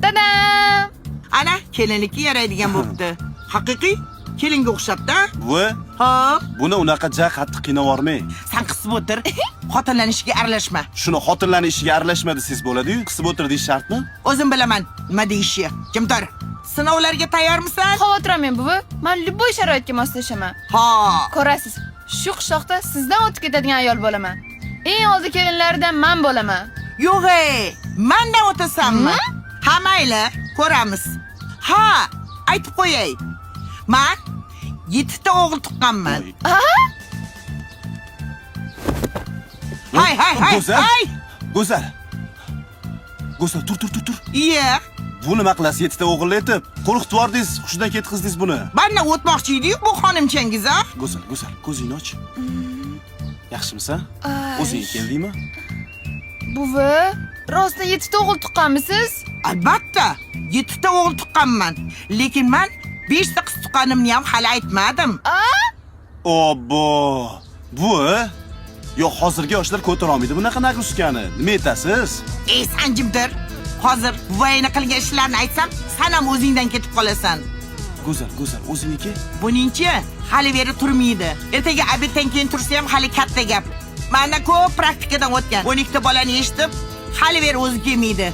Tadam! Ana, kelinlikka yaraydigan bo'pti. Haqiqiy kelinga o'xshabdi. Buvi, Ha? buni unaqa qattiq qiynavormang. Sen qisib o'tir. Xotinlar ishiga aralashma. Shuni xotinlarning ishiga aralashma desangiz bo'ladi-yu, qisib o'tir deyish shartmi? O'zim bilaman nima deyishi. Kim tur? Sinovlarga tayyormisan? Xavotir olmang buvi. Men любой sharoitga moslashaman. Ha. Ko'rasiz, shu qishloqda sizdan o'tib ketadigan ayol bo'laman. Eng oldi kelinlaridan men bo'laman. Yo'q-ey, mendan o'tasanmi? Ha, mayli, ko'ramiz. Ha, aytib qo'yay. Men 7 ta o'g'il tuqqanman. Hay, Go'zal. hay. Go'zal. Go'zal, tur. Iya, Bu nima qilasiz 7 ta o'g'il etib? Qo'rqitib yubordingiz, hushidan ketqizdingiz buni. mendan o'tmoqchi edi-yu bu xonimchangiz, a? Go'zal, ko'zingni och. Yaxshimisan? O'zing keldingmi? Buvi, rostdan 7 ta o'g'il tuqqanmisiz? Albatta, 7 ta o'g'il tuqqanman. Lekin men 5 ta qiz tuqqanimni ham hali aytmadim. Obbo. Bu Yo'q, hozirgi yoshlar ko'tara olmaydi bunaqa nagruskani. Nima aytasiz? Ey, sen jimdir. Hozir buvayni qilgan ishlarni aytsam, sen ham o'zingdan ketib qolasan. Go'zal, o'zingniki? Buningchi hali beri turmaydi. Ertaga obeddan keyin tursa ham hali katta gap. Menda ko'p praktikadan o'tgan. 12 ta bolani eshitib, hali beri o'zi kelmaydi.